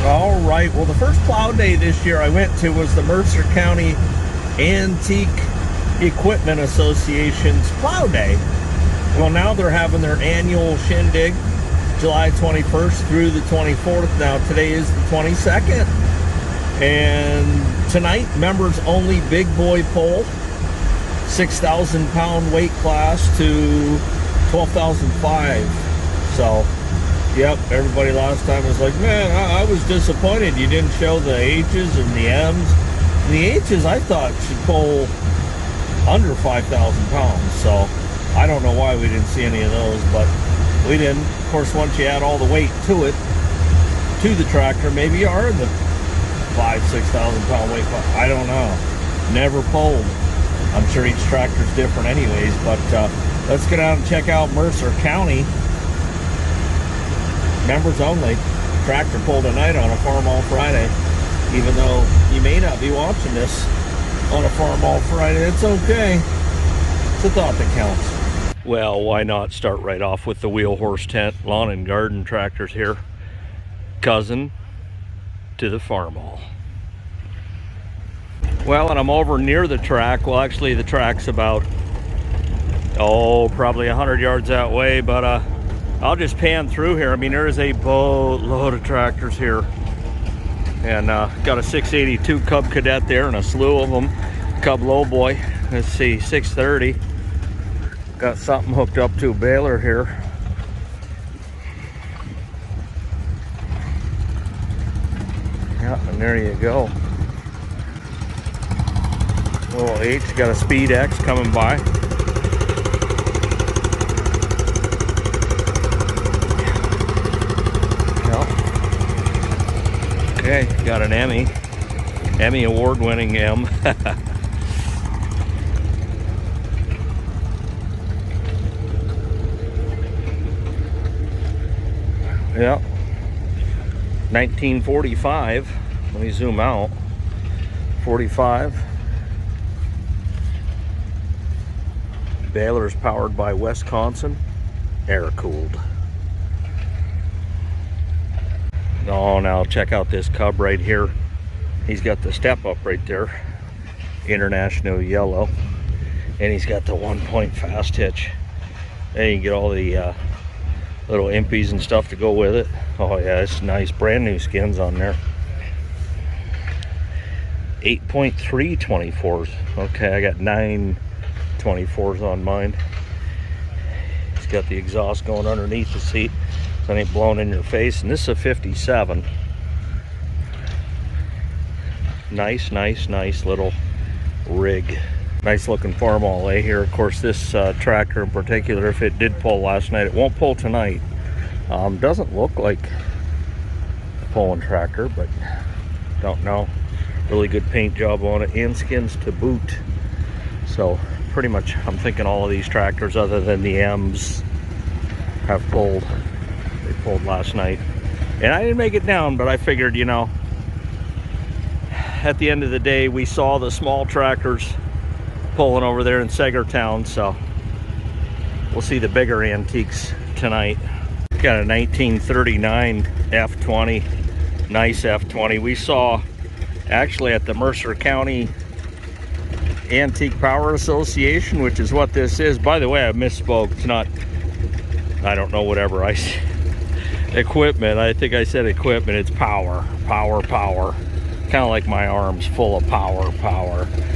All right, well, the first plow day this year I went to was the Mercer County Antique Equipment Association's plow day. Well, now they're having their annual shindig, July 21st through the 24th. Now, today is the 22nd. And tonight, members only big boy pull, 6,000 pound weight class to 12,005. So, yep, everybody last time was like, man, I was disappointed you didn't show the H's and the M's. And the H's I thought should pull under 5,000 pounds. So, I don't know why we didn't see any of those, but we didn't. Of course, once you add all the weight to it, to the tractor, maybe you are in the 6,000 pound weight. I don't know. Never pulled. I'm sure each tractor's different anyways, but let's get out and check out Mercer County. Members only. Tractor pull tonight on a Farmall Friday. Even though you may not be watching this on a Farmall Friday, it's okay. It's a thought that counts. Well, why not start right off with the Wheel Horse Tent Lawn and Garden tractors here. Cousin to the Farmall. Well, and I'm over near the track. Well, actually the track's about, probably 100 yards that way, but I'll just pan through here. I mean, there is a boatload of tractors here. And got a 682 Cub Cadet there and a slew of them. Cub Lowboy, let's see, 630. Got something hooked up to a baler here. Yeah, and there you go. Little H, got a Speed X coming by. Yep. Okay, got an Emmy award-winning M. Yep. 1945. Let me zoom out. 45. Baler's powered by Wisconsin, air-cooled. Oh, now check out this Cub right here. He's got the step up right there, International Yellow, and he's got the 1-point fast hitch. And you can get all the little impies and stuff to go with it. Oh yeah, it's nice, brand new skins on there. 8.3 24s. Okay, I got 9 24s on mine. It's got the exhaust going underneath the seat so it ain't blowing in your face. And this is a 57. Nice little rig. Nice looking Farmall here. Of course, this tractor in particular, if it did pull last night, it won't pull tonight. Doesn't look like a pulling tractor, but don't know. Really good paint job on it and skins to boot. So pretty much I'm thinking all of these tractors other than the M's have pulled. They pulled last night. And I didn't make it down, but I figured, you know, at the end of the day, we saw the small tractors pulling over there in Sagertown, so we'll see the bigger antiques tonight. Got a 1939 F20, nice F20. We saw actually at the Mercer County Antique Power Association, which is what this is. By the way, I misspoke. It's not, I don't know, whatever I said. Equipment. I think I said equipment. It's power. Kind of like my arms, full of power.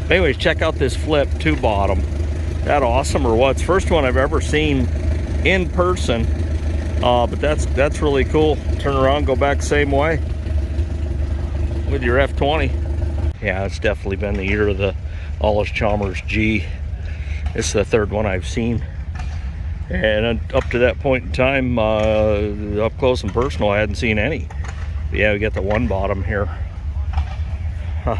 But anyways, check out this flip 2-bottom. That awesome or what? It's the first one I've ever seen in person. But that's really cool. Turn around, go back the same way with your F20. Yeah, it's definitely been the year of the Chalmers G. It's the third one I've seen. And up to that point in time, up close and personal, I hadn't seen any. But yeah, we got the 1-bottom here. Huh.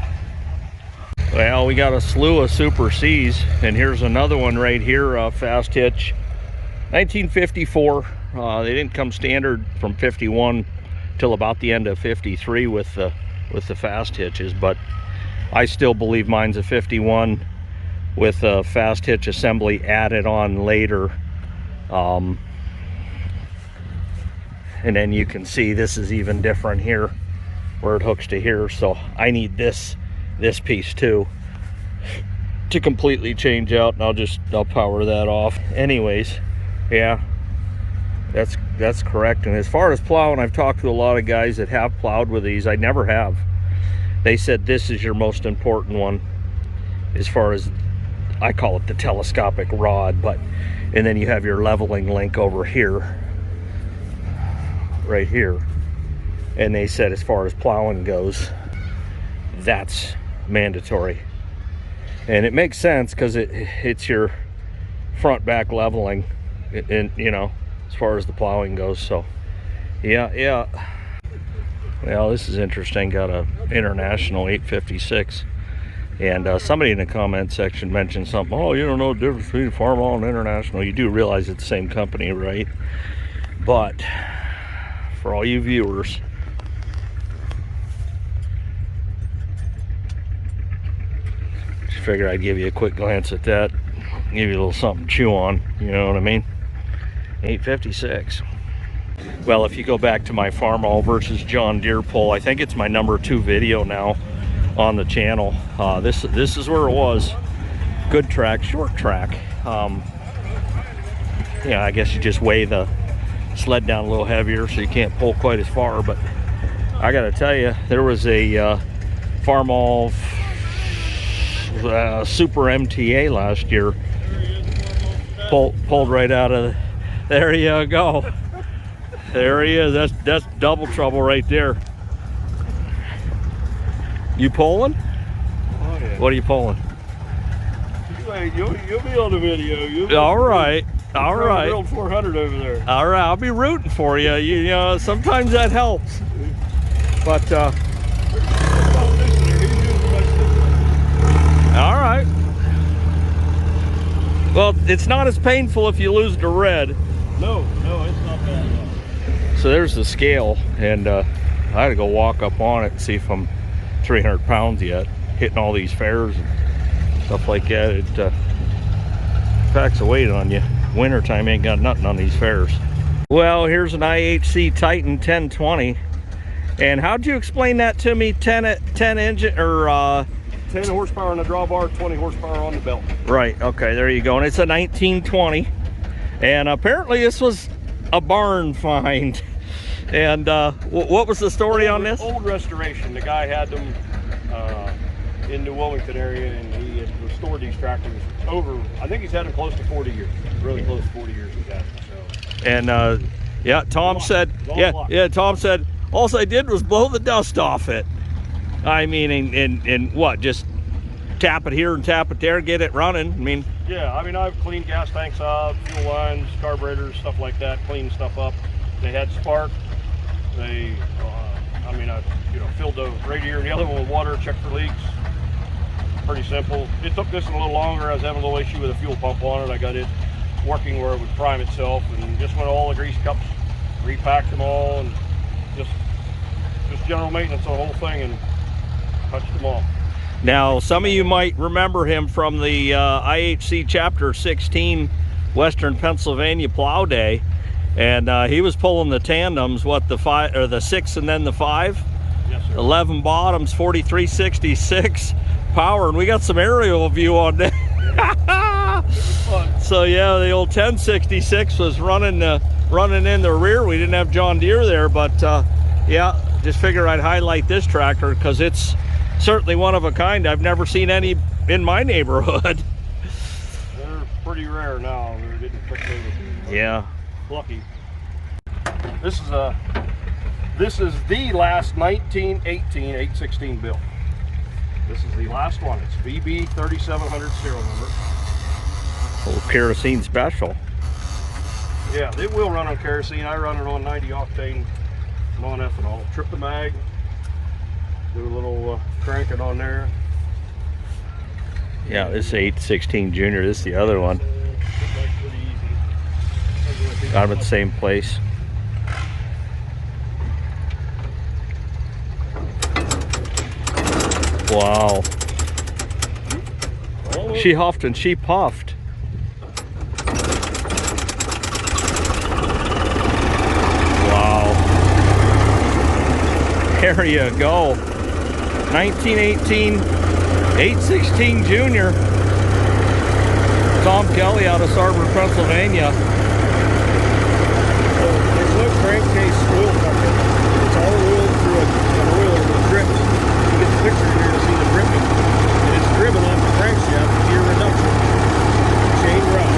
Well, we got a slew of Super C's, and here's another one right here, fast hitch, 1954. They didn't come standard from 51 till about the end of 53 with the fast hitches, but I still believe mine's a 51 with a fast hitch assembly added on later. And then you can see this is even different here. where it hooks to here. So I need this piece too to completely change out, and I'll power that off. Anyways, yeah, that's correct. And as far as plowing, I've talked to a lot of guys that have plowed with these. I never have. They said this is your most important one, as far as, I call it the telescopic rod, but, and then you have your leveling link over here, right here. And they said as far as plowing goes, that's mandatory. And it makes sense, because it's your front back leveling, and you know, as far as the plowing goes. So yeah. Well, this is interesting. Got a International 856, and somebody in the comment section mentioned something. Oh, you don't know the difference between Farmall and International. You do realize it's the same company, right? But for all you viewers, just figure I'd give you a quick glance at that, give you a little something to chew on, you know what I mean? 856. Well, if you go back to my Farmall versus John Deere pull, I think it's my #2 video now on the channel. This is where it was. Good track, short track. Yeah, I guess you just weigh the sled down a little heavier, so you can't pull quite as far. But I gotta tell you, there was a Farmall Super MTA last year. Pulled right out of the, there you go. There he is. That's double trouble right there. You pulling? Oh, yeah. What are you pulling? You'll be on the video. All right. All right. Old 400 over there. All right. I'll be rooting for you. You know, sometimes that helps. But all right. Well, it's not as painful if you lose the red. No, it's not bad. So there's the scale, and I had to go walk up on it and see if I'm 300 pounds yet, hitting all these fares and stuff like that. It packs a weight on you. Wintertime ain't got nothing on these fares. Well, here's an IHC Titan 1020. And how'd you explain that to me? 10 engine, or 10 horsepower on the drawbar, 20 horsepower on the belt. Right, okay, there you go. And it's a 1920. And apparently this was a barn find. And what was the story on this? Old restoration. The guy had them in the Wilmington area, and he had restored these tractors over, I think he's had them close to 40 years. Really close to 40 years he's had them. So. And yeah, Tom said, Tom said, all I did was blow the dust off it. I mean, and what, just tap it here and tap it there, get it running. I mean, yeah, I mean, I've cleaned gas tanks out, fuel lines, carburetors, stuff like that, cleaned stuff up. They had spark. They, I mean, I filled the radiator and the other one with water, checked for leaks. Pretty simple. It took this a little longer. I was having a little issue with a fuel pump on it. I got it working where it would prime itself, and just went all the grease cups, repacked them all, and just general maintenance on the whole thing, and touched them all. Now, some of you might remember him from the IHC Chapter 16 Western Pennsylvania Plow Day, and he was pulling the tandems, what, the 5 or the 6 and then the 5? Yes, sir. 11 bottoms, 4366 power, and we got some aerial view on that. So yeah, the old 1066 was running in the rear. We didn't have John Deere there, but yeah, just figure I'd highlight this tractor because it's certainly one of a kind. I've never seen any in my neighborhood. They're pretty rare now. They're getting picked over. Yeah. Lucky. This is the last 1918 816 build. This is the last one. It's VB 3700 serial number. Old kerosene special. Yeah, it will run on kerosene. I run it on 90 octane non-ethanol. Trip the mag. Do a little cranking on there. Yeah, this is 816 Junior. This is the other one. Got them at the same place. Wow. She huffed and she puffed. Wow. There you go. 1918 816 Junior. Tom Kelly out of Sarver, Pennsylvania. There's no crankcase oil bucket. It's all rolled through an oiler with drips. You get the picture here to see the dripping. And it's driven off the crankshaft with gear reduction. Chain rod.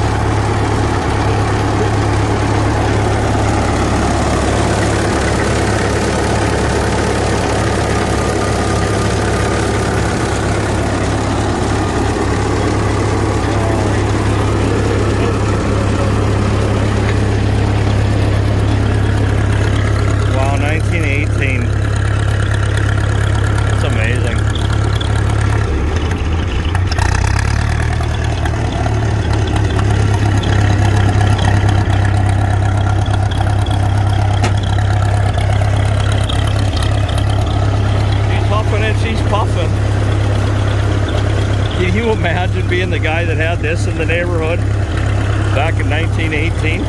Can you imagine being the guy that had this in the neighborhood back in 1918?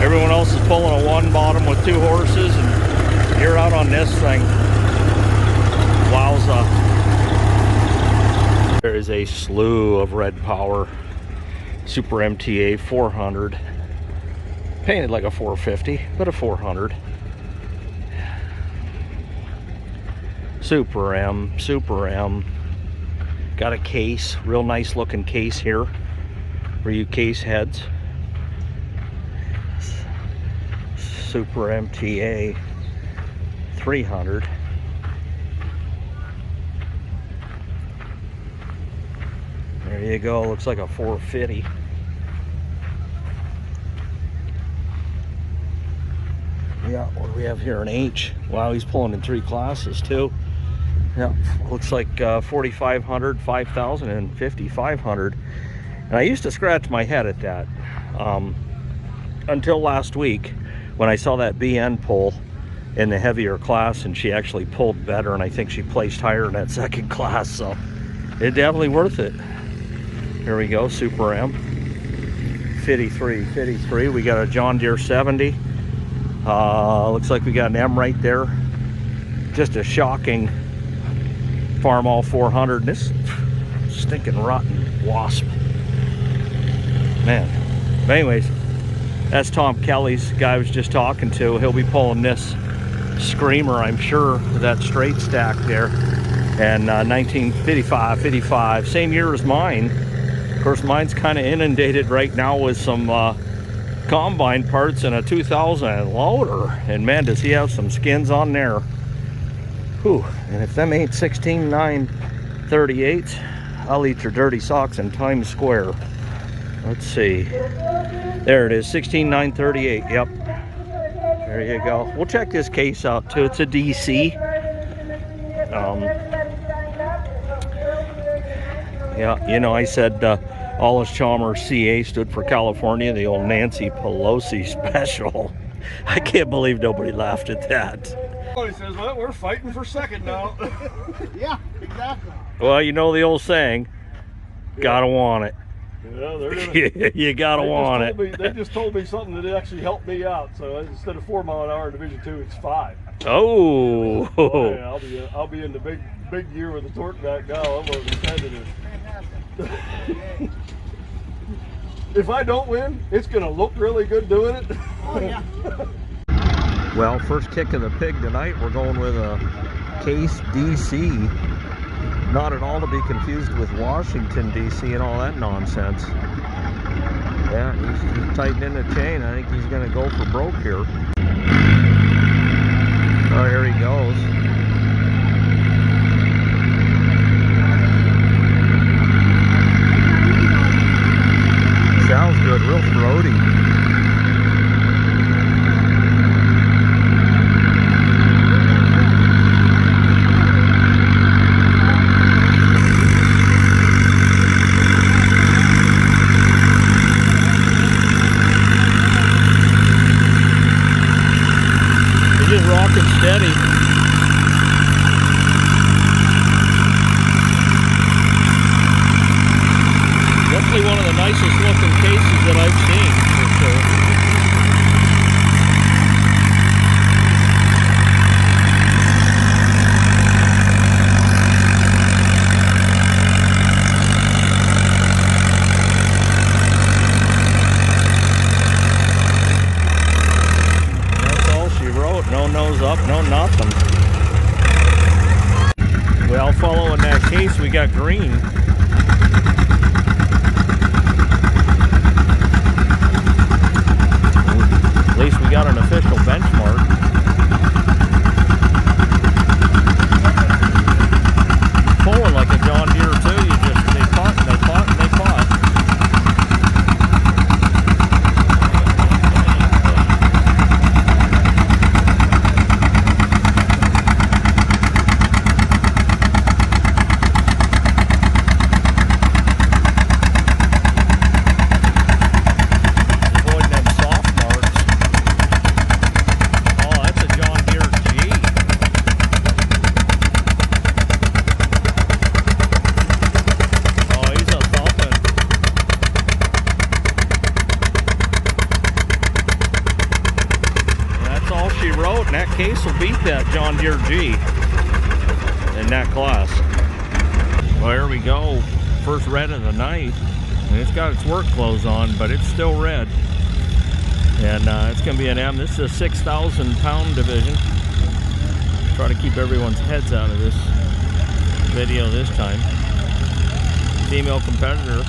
Everyone else is pulling a one bottom with 2 horses and you're out on this thing. Wowza. There is a slew of Red Power Super MTA 400. Painted like a 450, but a 400. Super M, Super M. Got a case, real nice looking case here for you case heads. Super MTA 300. There you go, looks like a 450. Yeah, what do we have here? An H. Wow, he's pulling in 3 classes too. Yeah, looks like 4,500, 5,000, and 5,500. And I used to scratch my head at that until last week when I saw that BN pull in the heavier class, and she actually pulled better, and I think she placed higher in that 2nd class. So it's definitely worth it. Here we go, Super M. 53. We got a John Deere 70. Looks like we got an M right there. Just a shocking Farmall 400. This stinking rotten wasp, man. But anyways, that's Tom Kelly's guy I was just talking to. He'll be pulling this screamer, I'm sure, with that straight stack there. And 1955, same year as mine. Of course, mine's kind of inundated right now with some combine parts and a 2000 loader. And man, does he have some skins on there. Whew. And if them ain't 16,938, I'll eat your dirty socks in Times Square. Let's see. There it is, 16,938. Yep. There you go. We'll check this case out too. It's a DC. Yeah, you know, I said Alice Chalmers CA stood for California, the old Nancy Pelosi special. I can't believe nobody laughed at that. He says, well, we're fighting for second now. Yeah, exactly. Well, you know the old saying, gotta want it. Yeah, they're gonna, you gotta want it. They just told me something that actually helped me out. So instead of 4 mile an hour in Division 2, it's 5. Oh. Oh yeah, I'll be in the big gear with the torque back now. I'm over the If I don't win, it's gonna look really good doing it. Oh yeah. Well, first kick of the pig tonight, we're going with a Case DC. Not at all to be confused with Washington DC and all that nonsense. Yeah, he's tightening the chain. I think he's going to go for broke here. Oh, here he goes. Sounds good, real throaty. Steady. Definitely one of the nicest looking cases that I've seen, for sure. no nose up, no nothing. Well, following that case, we got green. At least we got an official benchmark. Pulling like a John Deere too. You just, they caught and they caught and they caught. And that case will beat that John Deere G in that class. Well, here we go. First red of the night. And it's got its work clothes on, but it's still red. And it's going to be an M. This is a 6,000 pound division. Try to keep everyone's heads out of this video this time. Female competitor.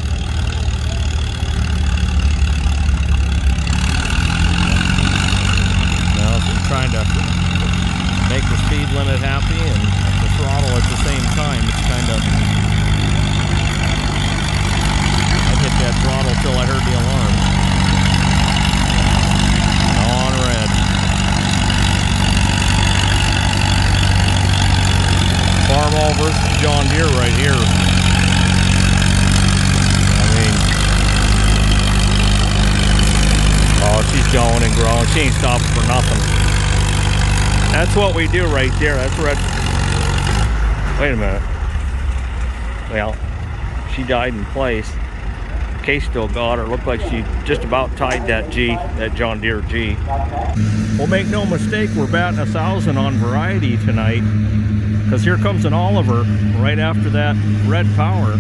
Trying to make the speed limit happy and the throttle at the same time. It's kind of, I hit that throttle till I heard the alarm. On red. Farmall versus John Deere right here. I mean, oh, she's going and growing. She ain't stopping for nothing. That's what we do right there. That's red. Wait a minute. Well, she died in place. Case still got her. Looked like she just about tied that G, that John Deere G. Well, make no mistake, we're batting 1,000 on variety tonight. Because here comes an Oliver right after that red power.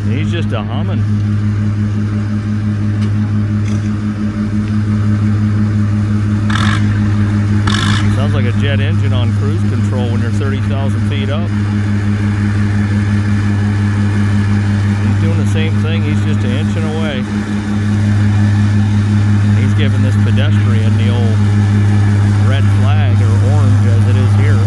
And he's just a humming. Sounds like a jet engine on cruise control when you're 30,000 feet up. He's doing the same thing, he's just an inch away. And he's giving this pedestrian the old red flag, or orange as it is here.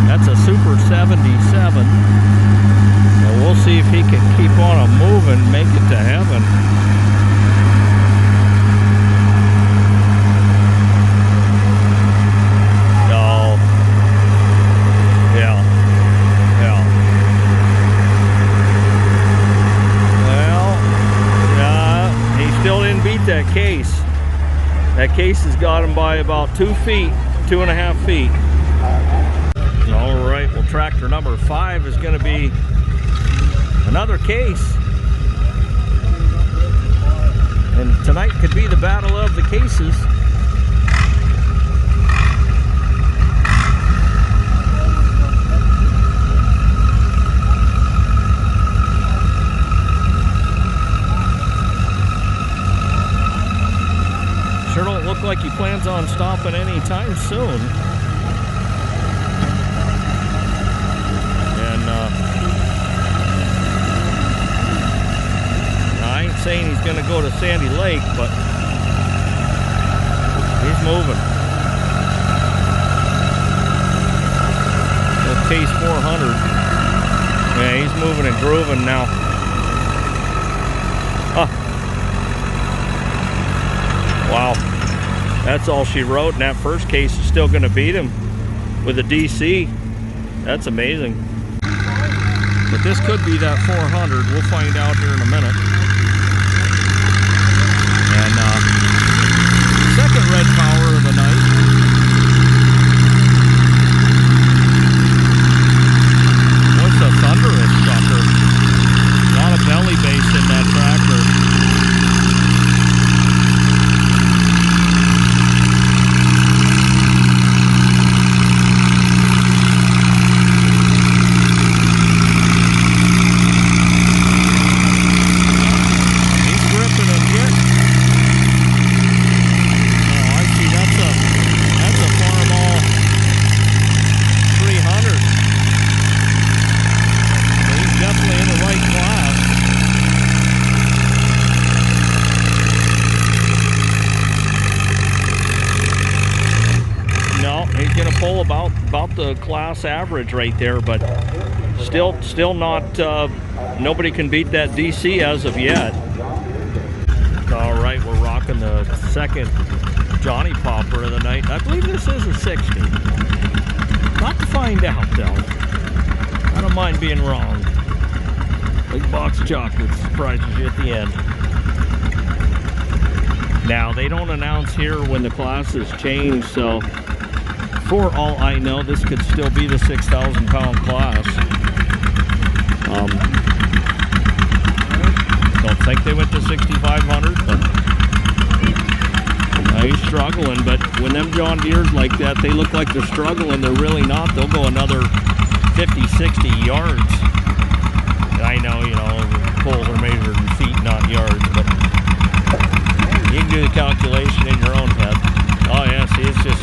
That's a Super 77. And we'll see if he can keep on moving, make it to heaven. That case. That case has got him by about 2 feet, 2.5 feet. All right, well, tractor number 5 is going to be another case. And tonight could be the battle of the cases. Sure don't look like he plans on stopping anytime soon. And I ain't saying he's going to go to Sandy Lake, but he's moving. Little Case 400. Yeah, he's moving and grooving now. Wow, that's all she wrote, and that first case is still going to beat him with a DC. That's amazing. But this could be that 400. We'll find out here in a minute. And second red power of the night. What's a thunderous sucker? A lot of belly bass in that tractor. about the class average right there, but still not, nobody can beat that DC as of yet. All right, we're rocking the second Johnny Popper of the night. I believe this is a 60. Not to find out though. I don't mind being wrong. Big box of chocolates surprises you at the end. Now, they don't announce here when the classes change, so for all I know, this could still be the 6,000 pound class. Don't think they went to 6,500, but he's struggling. But when them John Deere's like that, they look like they're struggling. They're really not. They'll go another 50, 60 yards. I know, you know, poles are measured in feet, not yards, but you can do the calculation in your own head. Oh yeah, see, it's just,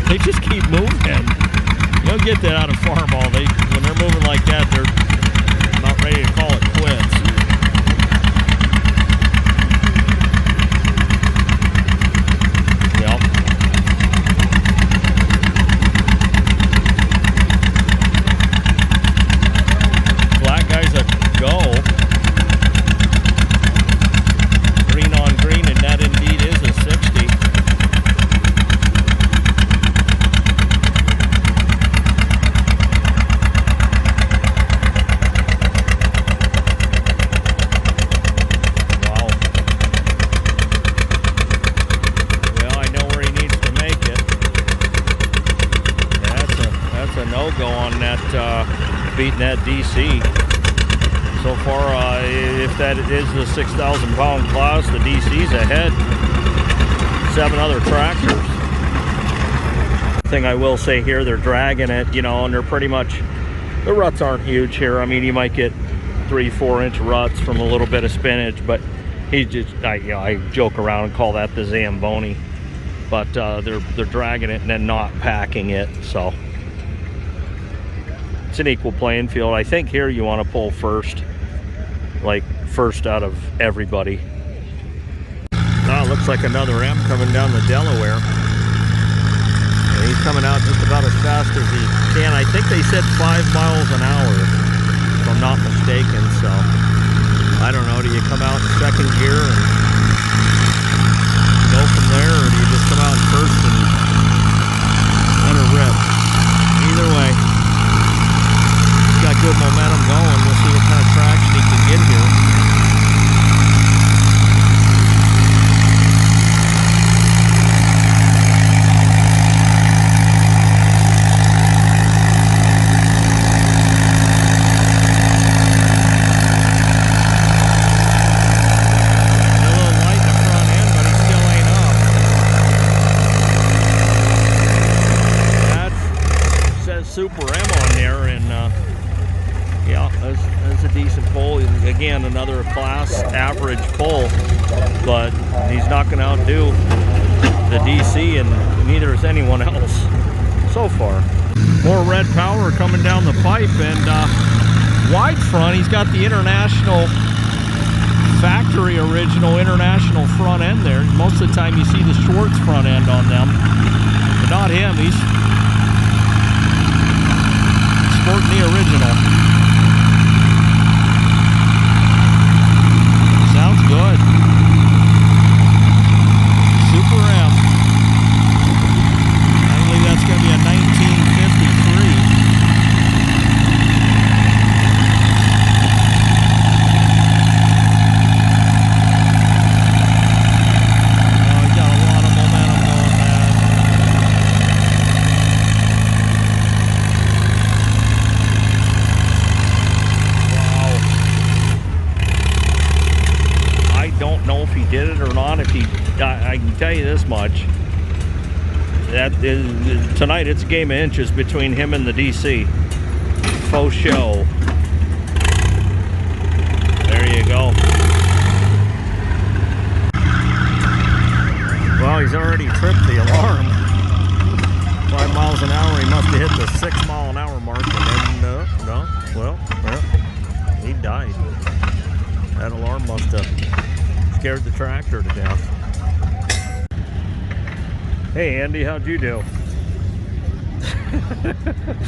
they just keep moving. You'll get that out of Farmall. When they're moving like that, they're about ready to call it quits. Yep. Black guy's a go. Green on green, and that indeed is a 60. Wow. Well, I know where he needs to make it. That's a no-go on that, beating that DC. So far, if that is the 6,000 pound class, the DC's ahead. 7 other tractors. Thing I will say here, they're dragging it, you know, and they're pretty much, the ruts aren't huge here. I mean, you might get 3-4 inch ruts from a little bit of spinach, but he just, I joke around and call that the Zamboni. But they're dragging it and then not packing it, so it's an equal playing field. I think here you want to pull first, like first out of everybody. Now it looks like another M coming down the Delaware. And he's coming out just about as fast as he can. I think they said 5 miles an hour, if I'm not mistaken. So I don't know, do you come out in second gear and go from there, or do you just come out in first and let her rip? Either way, got good momentum going. We'll see what kind of traction he can get here. A little light in the front end, but he still ain't up. That says Super M on there, and yeah, that's a decent pull. Again, another class average pull, but he's not going to outdo the DC, and neither is anyone else so far. More red power coming down the pipe, and wide front, he's got the international, factory original international front end there. Most of the time you see the Schwartz front end on them, but not him. He's sporting the original. Good. Super M. I believe that's going to be a 1953. Oh, he got a lot of momentum going, man. Don't know if he did it or not. If he, I can tell you this much: that is, tonight it's a game of inches between him and the DC. Faux show. There you go. Well, he's already tripped the alarm. 5 miles an hour. He must have hit the 6 mile an hour mark, and then well, he died. That alarm must have scared the tractor to death. Hey Andy, how'd you do?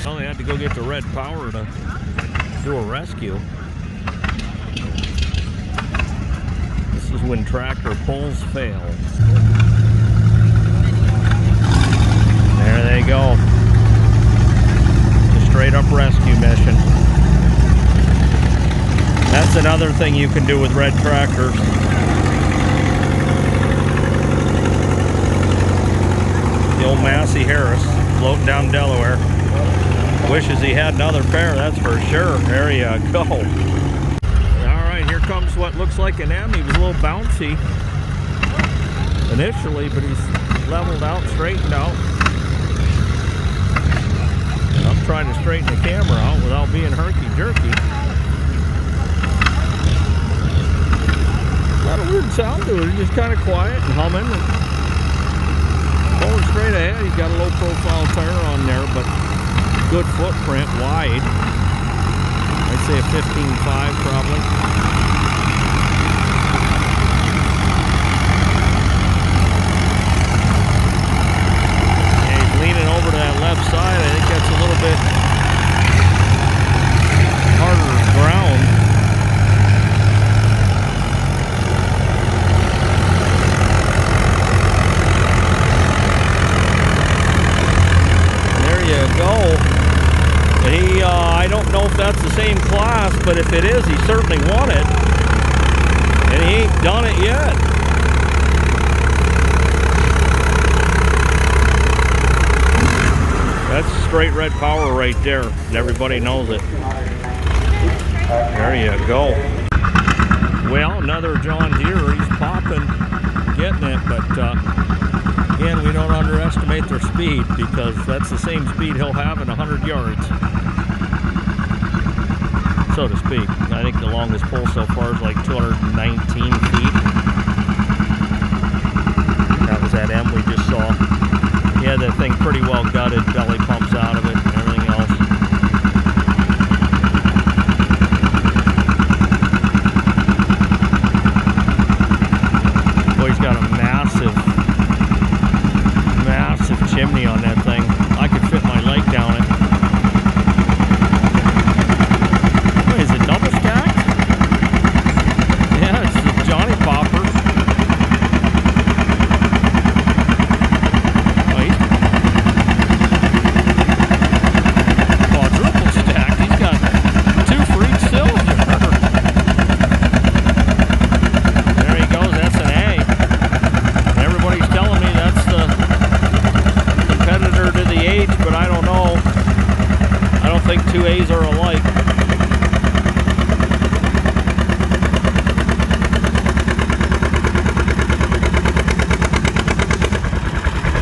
Well, they had to go get the red power to do a rescue. This is when tractor pulls fail. There they go. Just straight up rescue mission. That's another thing you can do with red tractors. The old Massey Harris floating down Delaware. Wishes he had another pair, that's for sure. There you go. Alright, here comes what looks like an M. He was a little bouncy initially, but he's leveled out, straightened out. I'm trying to straighten the camera out without being herky-jerky. Not a weird sound to it, it's just kind of quiet and humming. And going straight ahead. He's got a low profile tire on there, but good footprint, wide. I'd say a 15.5 probably. Yeah, he's leaning over to that left side. I think that's a little bit harder ground. Go. I don't know if that's the same class, but if it is, he certainly won it. And he ain't done it yet. That's straight red power right there, and everybody knows it. There you go. Well, another John Deere, he's popping, getting it, but again, we don't underestimate their speed, because that's the same speed he'll have in 100 yards, so to speak. I think the longest pull so far is like 219 feet. That was that M we just saw. He had that thing pretty well gutted, belly pumps out of it and everything else. Boy, he's got a massive chimney on that thing. I could fit my leg down it. What, is it double stacked? Yeah, it's the Johnny Popper. Wait. Quadruple stacked. He's got two for each cylinder. There he goes. That's an A. And everybody's telling me that's the competitor to the H, but I don't know. I don't think two A's are alike.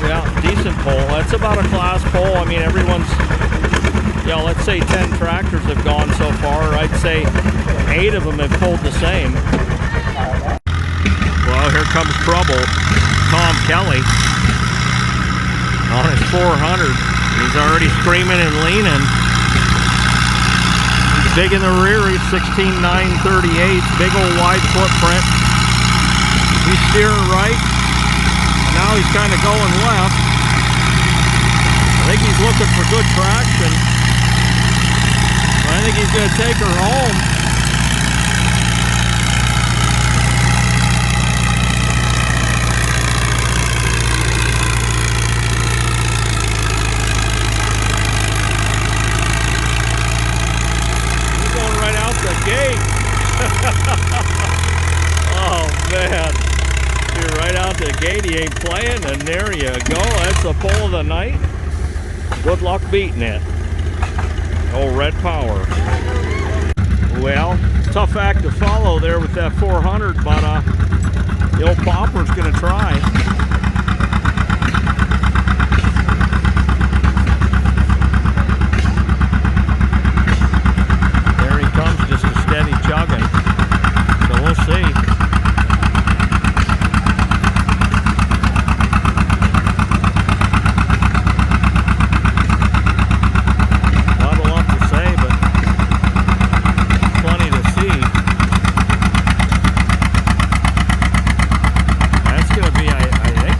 Yeah, decent pull. That's about a class pull. I mean, everyone's, you know, let's say 10 tractors have gone so far. I'd say 8 of them have pulled the same. Well, here comes trouble. Tom Kelly on his 400. He's already screaming and leaning. He's big in the rear. He's 16.938. Big old wide footprint. He's steering right. Now he's kind of going left. I think he's looking for good traction. I think he's going to take her home. Gate. Oh man, you're right out the gate. He ain't playing, and there you go. That's the pull of the night. Good luck beating it. Oh, red power. Well, tough act to follow there with that 400, but the old Popper's gonna try. Steady chugging, so we'll see. Not a lot to say, but plenty to see. That's going to be, I think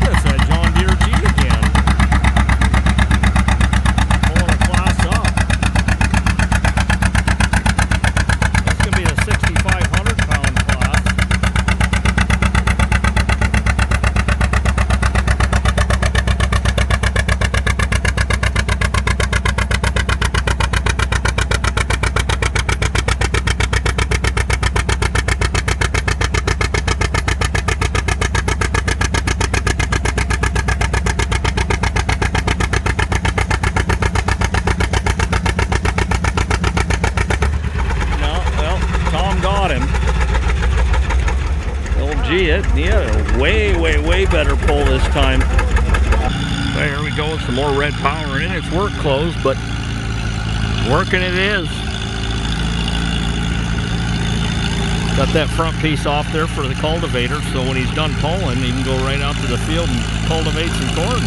gee, he had a way better pull this time. There we go, some more red power in its work clothes, but working it is. Got that front piece off there for the cultivator, so when he's done pulling, he can go right out to the field and cultivate some corn.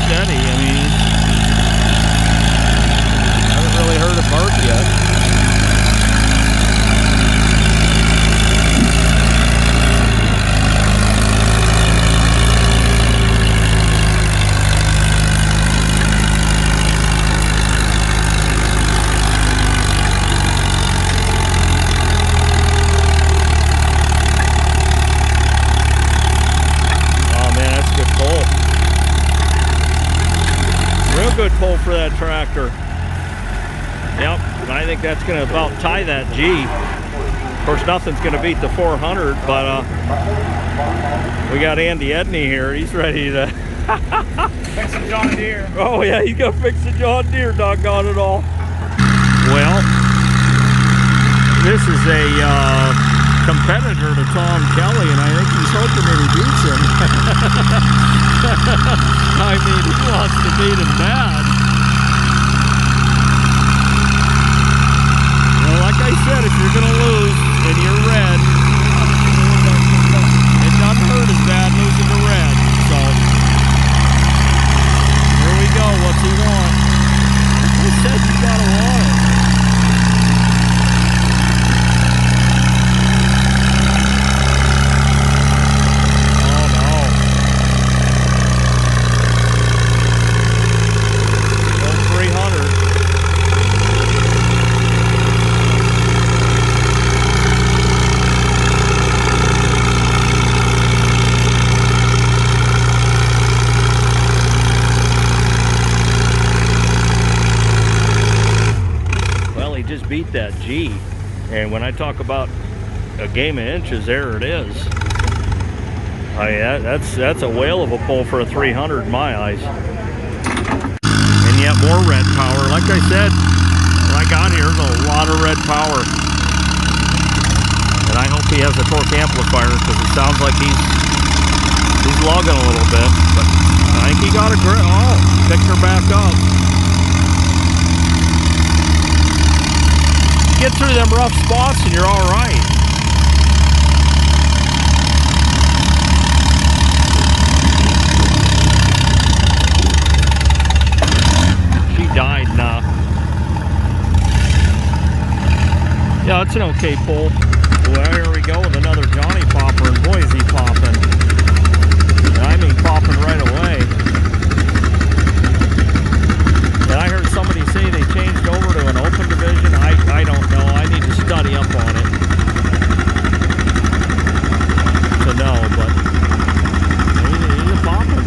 Steady. I mean, haven't really heard it bark yet. Oh man, that's a good pull. Real good pull for that tractor. Yep, and I think that's going to about tie that G. Of course, nothing's going to beat the 400, but we got Andy Edney here. He's ready to Fix some John Deere. Oh yeah, he's going to fix the John Deere, doggone it all. Well, this is a competitor to Tom Kelly, and I think he's hoping that he beats him. I mean, he wants to beat him bad. Well, like I said, if you're going to lose and you're red, it doesn't hurt as bad losing to red. So, here we go. What's he want? He said you got to want it. Beat that G, and when I talk about a game of inches, there it is. I mean, that's a whale of a pull for a 300 in my eyes. And yet more red power. Like I said, when I got here, there's a lot of red power, and I hope he has a torque amplifier because it sounds like he's logging a little bit. But I think he got a grip. Oh, picked her back up. Get through them rough spots and you're all right. She died now. Yeah, it's an okay pull. Well, here we go with another Johnny popper, and boy is he popping. And I mean popping right away. And I heard somebody say they changed over to an open division. I don't know. I need to study up on it to know, but he's a popper.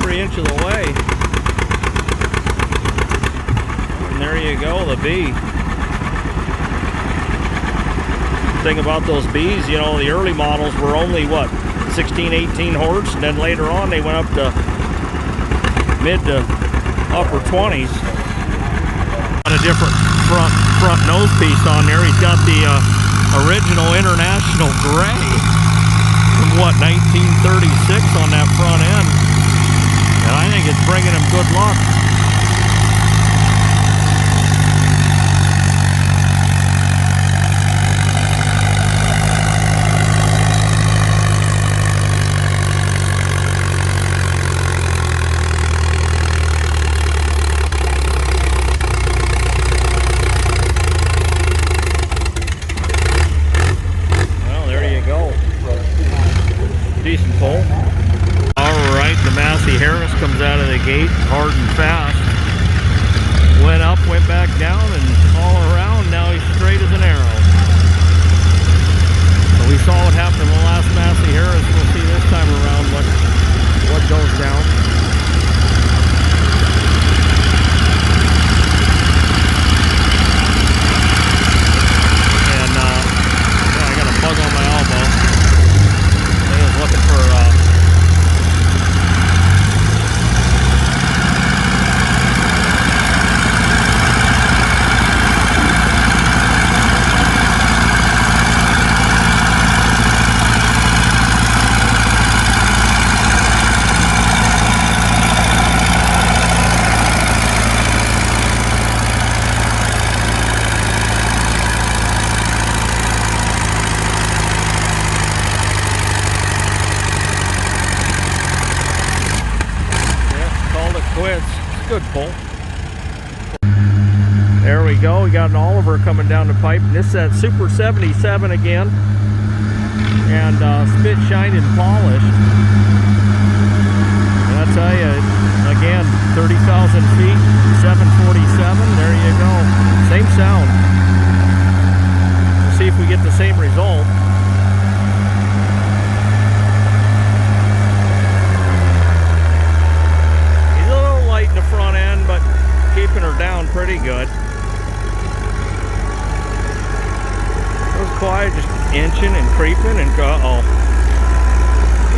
Inch of the way. And there you go, the B. The thing about those Bs, you know, the early models were only what, 16, 18 horse, and then later on they went up to mid to upper 20s. Got a different front nose piece on there. He's got the original International Gray from what, 1936 on that front end, and I think it's bringing him good luck. Decent pull. Alright, the Massey Harris comes out of the gate hard and fast. Went up, went back down, and all around. Now he's straight as an arrow. So we saw what happened in the last Massey Harris. We'll see this time around what goes down. And I got a bug on my elbow. Looking for quits. Good pull. There we go. We got an Oliver coming down the pipe. This is that Super 77 again. And spit shined and polished. And I tell you, again, 30,000 feet, 747. There you go. Same sound. We'll see if we get the same result. The front end, but keeping her down pretty good. It was quiet, just inching and creeping, and uh-oh.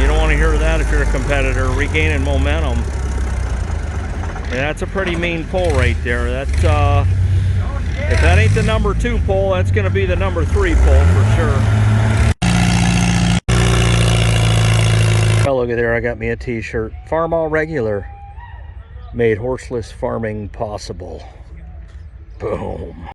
You don't want to hear that if you're a competitor. Regaining momentum. And that's a pretty mean pull right there. That's if that ain't the number 2 pull, that's going to be the number 3 pull for sure. Oh, look at there, I got me a t-shirt. Farmall Regular. Made horseless farming possible. Boom.